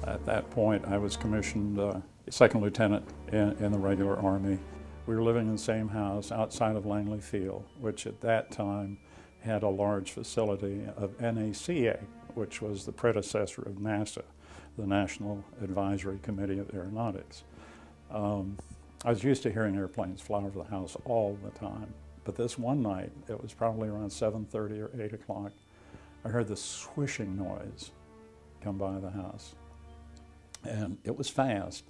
At that point, I was commissioned second lieutenant in the regular Army. We were living in the same house outside of Langley Field, which at that time had a large facility of NACA, which was the predecessor of NASA, the National Advisory Committee of Aeronautics. I was used to hearing airplanes fly over the house all the time, but this one night, it was probably around 7:30 or 8 o'clock, I heard this swishing noise come by the house. And it was fast,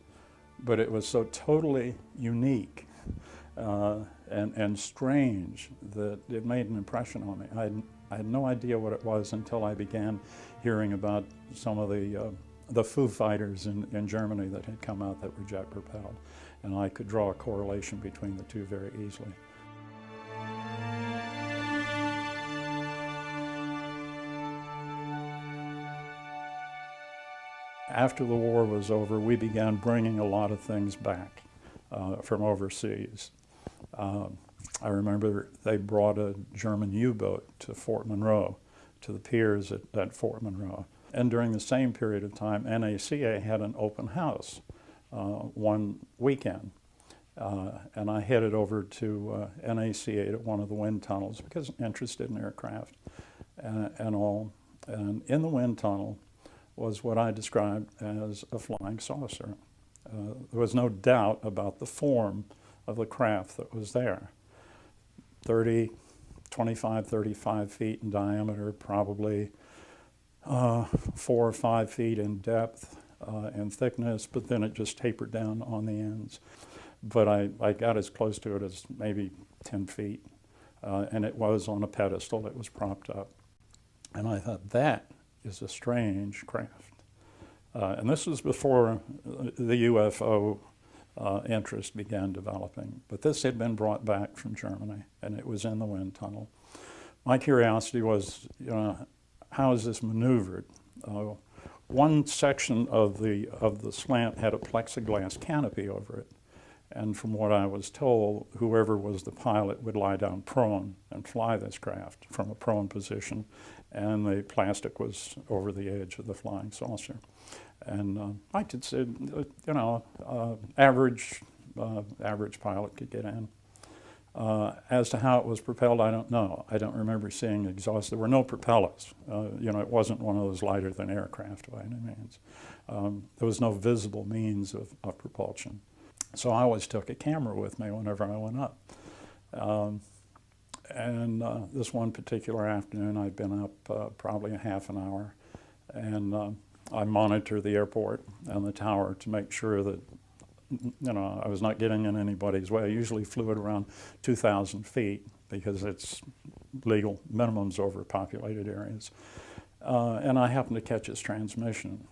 but it was so totally unique and strange that it made an impression on me. I had no idea what it was until I began hearing about some of the Foo Fighters in Germany that had come out that were jet propelled, and I could draw a correlation between the two very easily. After the war was over, we began bringing a lot of things back from overseas. I remember they brought a German U-boat to Fort Monroe, to the piers at Fort Monroe. And during the same period of time, NACA had an open house one weekend. And I headed over to NACA to one of the wind tunnels because I'm interested in aircraft and all. And in the wind tunnel was what I described as a flying saucer. There was no doubt about the form of the craft that was there. 25, 35 feet in diameter, probably 4 or 5 feet in depth and thickness, but then it just tapered down on the ends. But I got as close to it as maybe 10 feet, and it was on a pedestal. It was propped up. And I thought, that is a strange craft. And this was before the UFO interest began developing. But this had been brought back from Germany, and it was in the wind tunnel. My curiosity was, how is this maneuvered? One section of the slant had a plexiglass canopy over it. And from what I was told, whoever was the pilot would lie down prone and fly this craft from a prone position, and the plastic was over the edge of the flying saucer. And I could say, average pilot could get in. As to how it was propelled, I don't know. I don't remember seeing exhaust. There were no propellers. It wasn't one of those lighter than aircraft by any means. There was no visible means of propulsion. So I always took a camera with me whenever I went up. And this one particular afternoon, I'd been up probably a half an hour, and I monitored the airport and the tower to make sure that I was not getting in anybody's way. I usually flew at around 2,000 feet because it's legal minimums over populated areas. And I happened to catch his transmission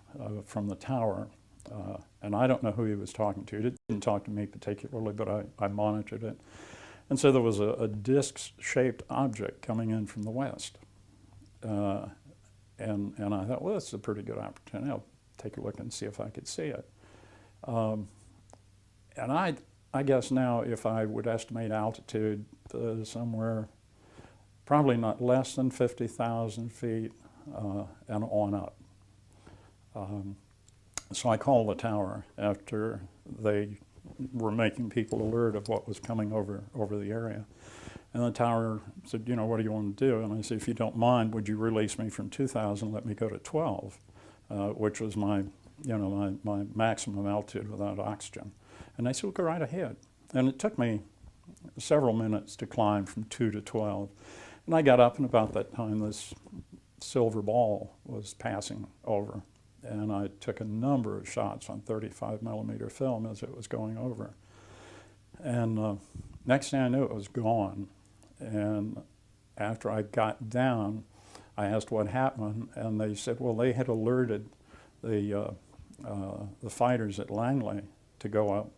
from the tower. And I don't know who he was talking to. He didn't talk to me particularly, but I monitored it. And so there was a disc-shaped object coming in from the west. And I thought, well, this is a pretty good opportunity. I'll take a look and see if I could see it. And I guess now, if I would estimate altitude somewhere, probably not less than 50,000 feet and on up. So I called the tower after they were making people alert of what was coming over the area. And the tower said, what do you want to do? And I said, if you don't mind, would you release me from 2,000, let me go to 12, which was my maximum altitude without oxygen. And they said, well, go right ahead. And it took me several minutes to climb from 2 to 12. And I got up, and about that time, this silver ball was passing over. And I took a number of shots on 35 millimeter film as it was going over. And next thing I knew, it was gone. And after I got down, I asked what happened, and they said, well, they had alerted the fighters at Langley to go up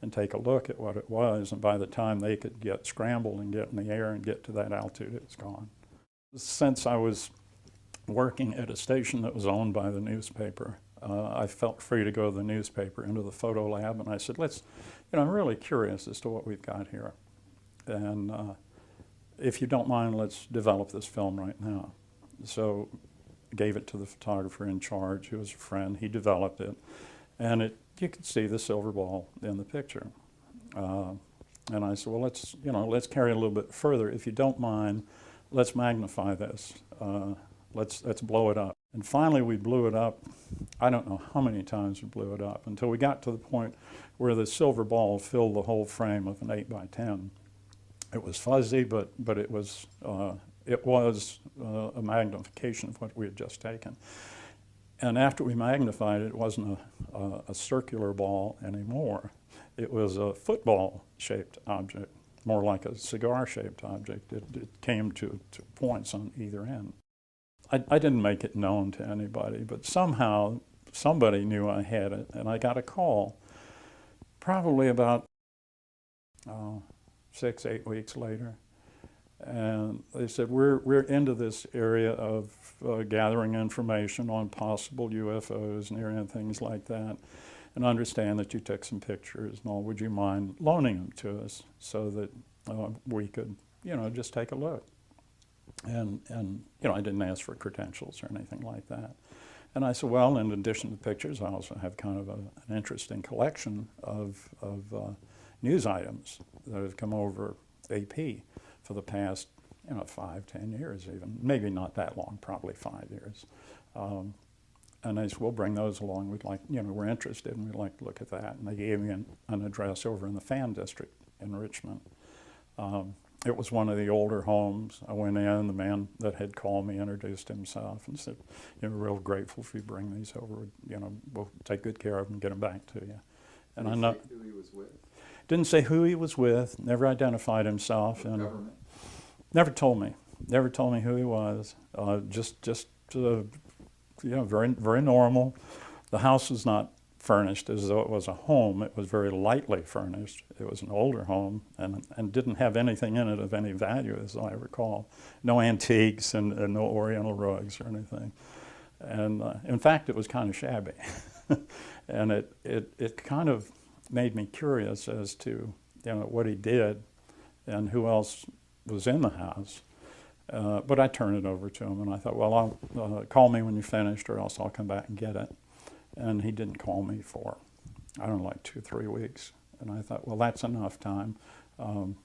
and take a look at what it was, and by the time they could get scrambled and get in the air and get to that altitude, it was gone. Since I was working at a station that was owned by the newspaper, I felt free to go to the newspaper, into the photo lab, and I said, I'm really curious as to what we've got here. And if you don't mind, let's develop this film right now. So gave it to the photographer in charge, who was a friend. He developed it, and you could see the silver ball in the picture. And I said, well, let's carry it a little bit further. If you don't mind, let's magnify this. Let's blow it up. And finally, we blew it up. I don't know how many times we blew it up until we got to the point where the silver ball filled the whole frame of an 8 by 10. It was fuzzy, but it was a magnification of what we had just taken. And after we magnified it, it wasn't a circular ball anymore. It was a football-shaped object, more like a cigar-shaped object. It came to points on either end. I didn't make it known to anybody, but somehow somebody knew I had it, and I got a call probably about 6-8 weeks later. And they said, we're into this area of gathering information on possible UFOs and things like that, and understand that you took some pictures and all. Would you mind loaning them to us so that we could, just take a look? And I didn't ask for credentials or anything like that. And I said, well, in addition to pictures, I also have kind of an interesting collection of news items that have come over AP for the past, 5-10 years even. Maybe not that long, probably 5 years. And they said, we'll bring those along. We'd like, we're interested and we'd like to look at that. And they gave me an address over in the Fan District in Richmond. It was one of the older homes. I went in, the man that had called me introduced himself and said, real grateful if you bring these over. We'll take good care of them and get them back to you. And I know. Did he say who he was with? Didn't say who he was with, never identified himself. The and government? Never told me who he was. Just very, very normal. The house was not furnished as though it was a home. It was very lightly furnished. It was an older home and didn't have anything in it of any value, as I recall. No antiques and no oriental rugs or anything. And in fact, it was kind of shabby. And it kind of made me curious as to what he did and who else was in the house. But I turned it over to him, and I thought, well, I'll call me when you're finished, or else I'll come back and get it. And he didn't call me for, like 2-3 weeks. And I thought, well, that's enough time. And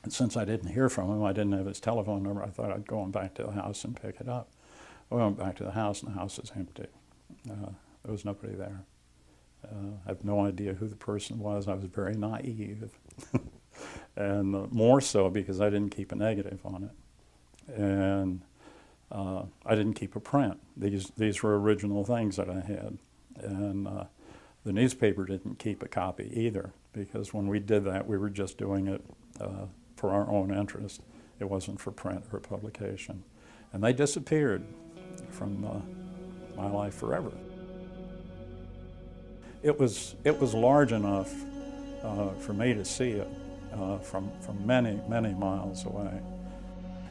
since I didn't hear from him, I didn't have his telephone number, I thought I'd go on back to the house and pick it up. I went back to the house, and the house was empty. There was nobody there. I have no idea who the person was. I was very naive. And more so because I didn't keep a negative on it. And I didn't keep a print. These were original things that I had. And the newspaper didn't keep a copy either, because when we did that, we were just doing it for our own interest. It wasn't for print or publication. And they disappeared from my life forever. It was large enough for me to see it from many, many miles away.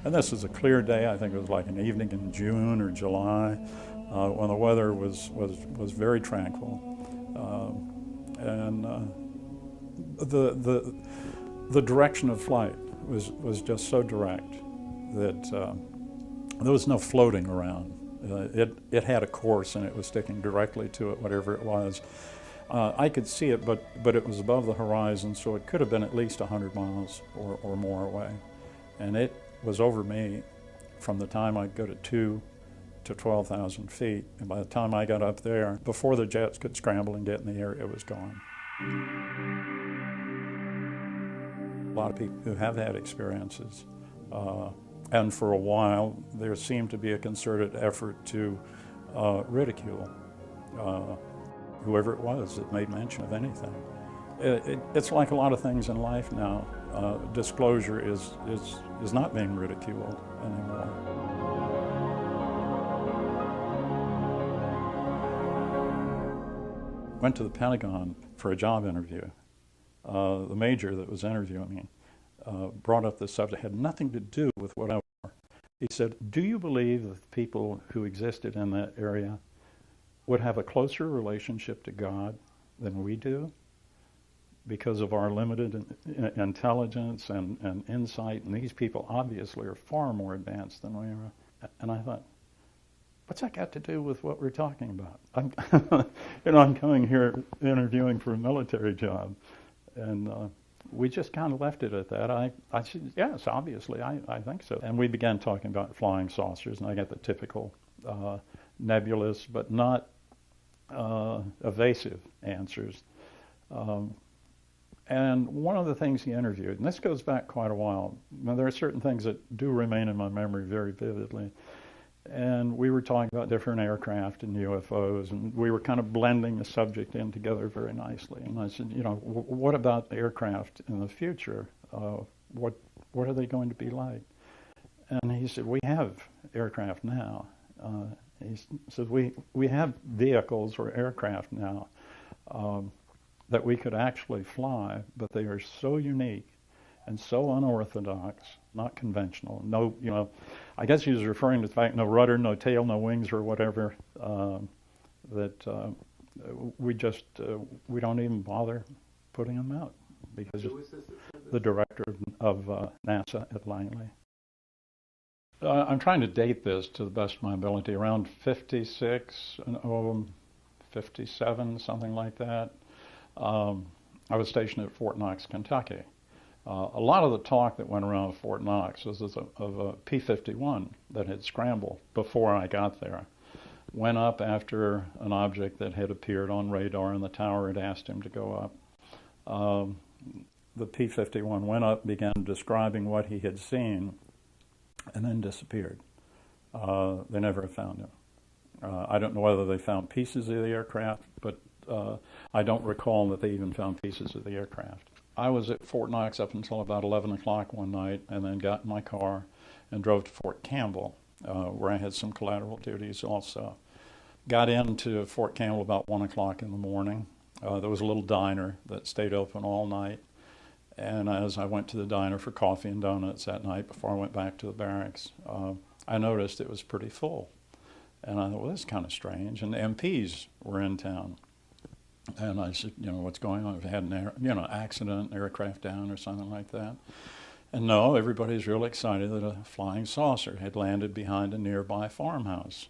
And this was a clear day. I think it was like an evening in June or July when the weather was very tranquil. And the direction of flight was just so direct that there was no floating around. It had a course, and it was sticking directly to it, whatever it was. I could see it, but it was above the horizon, so it could have been at least 100 miles or more away. And it was over me from the time I'd go to 2 to 12,000 feet. And by the time I got up there, before the jets could scramble and get in the air, it was gone. A lot of people who have had experiences, and for a while, there seemed to be a concerted effort to ridicule whoever it was that made mention of anything. It's like a lot of things in life now. Disclosure is not being ridiculed anymore. Went to the Pentagon for a job interview. The major that was interviewing me brought up this subject. It had nothing to do with what I was. He said, do you believe that people who existed in that area would have a closer relationship to God than we do because of our limited intelligence and insight? And these people obviously are far more advanced than we are. And I thought, what's that got to do with what we're talking about? I'm coming here interviewing for a military job. And we just kind of left it at that. I said, yes, obviously, I think so. And we began talking about flying saucers, and I got the typical nebulous but not evasive answers. And one of the things he interviewed, and this goes back quite a while, now there are certain things that do remain in my memory very vividly, and we were talking about different aircraft and UFOs, and we were kind of blending the subject in together very nicely. And I said, what about aircraft in the future? What are they going to be like? And he said, we have aircraft now. He said, we have vehicles or aircraft now that we could actually fly, but they are so unique and so unorthodox, not conventional. No, I guess he was referring to the fact no rudder, no tail, no wings or whatever, that we don't even bother putting them out because the director of NACA at Langley. I'm trying to date this to the best of my ability, around 56, 57, something like that. I was stationed at Fort Knox, Kentucky. A lot of the talk that went around Fort Knox was of a P-51 that had scrambled before I got there. Went up after an object that had appeared on radar, and the tower had asked him to go up. The P-51 went up, began describing what he had seen, and then disappeared. They never found him. I don't know whether they found pieces of the aircraft, but I don't recall that they even found pieces of the aircraft. I was at Fort Knox up until about 11 o'clock one night, and then got in my car and drove to Fort Campbell, where I had some collateral duties also. Got into Fort Campbell about 1 o'clock in the morning. There was a little diner that stayed open all night. And as I went to the diner for coffee and donuts that night before I went back to the barracks, I noticed it was pretty full. And I thought, well, this is kind of strange. And the MPs were in town. And I said, what's going on? If they had an accident, aircraft down or something like that. And no, everybody's real excited that a flying saucer had landed behind a nearby farmhouse.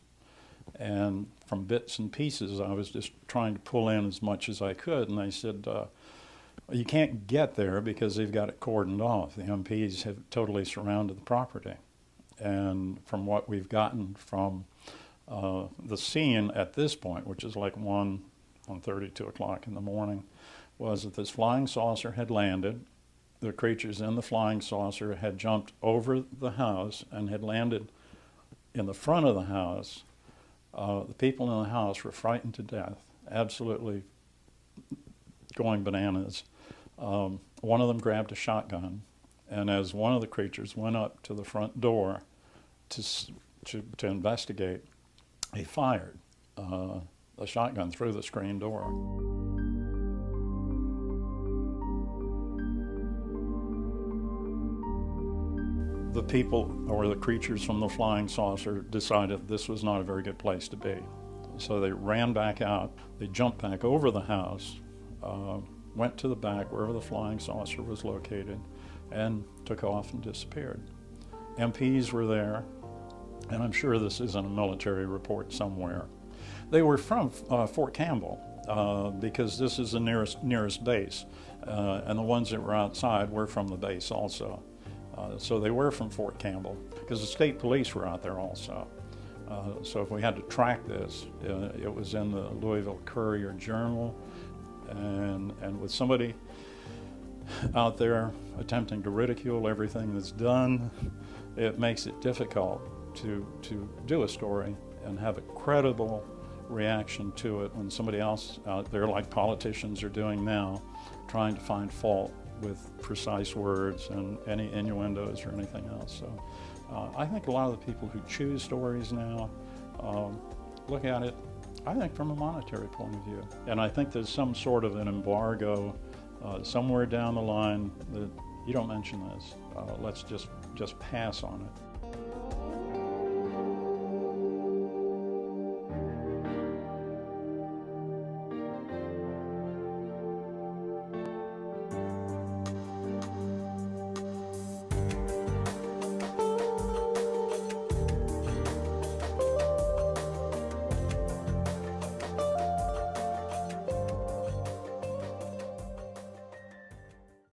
And from bits and pieces, I was just trying to pull in as much as I could. And they said, you can't get there because they've got it cordoned off. The MPs have totally surrounded the property. And from what we've gotten from the scene at this point, which is like 1:30, 2 o'clock in the morning, was that this flying saucer had landed. The creatures in the flying saucer had jumped over the house and had landed in the front of the house. The people in the house were frightened to death, absolutely going bananas. One of them grabbed a shotgun, and as one of the creatures went up to the front door to investigate, he fired a shotgun through the screen door. The people, or the creatures from the flying saucer, decided this was not a very good place to be. So they ran back out, they jumped back over the house, went to the back wherever the flying saucer was located, and took off and disappeared. MPs were there, and I'm sure this is in a military report somewhere. They were from Fort Campbell, because this is the nearest base, and the ones that were outside were from the base also. So they were from Fort Campbell, because the state police were out there also. So if we had to track this, it was in the Louisville Courier-Journal, and with somebody out there attempting to ridicule everything that's done, it makes it difficult to do a story and have a credible reaction to it when somebody else out there, like politicians are doing now, trying to find fault with precise words and any innuendos or anything else. So I think a lot of the people who choose stories now look at it, I think, from a monetary point of view. And I think there's some sort of an embargo somewhere down the line that you don't mention this. Let's just pass on it.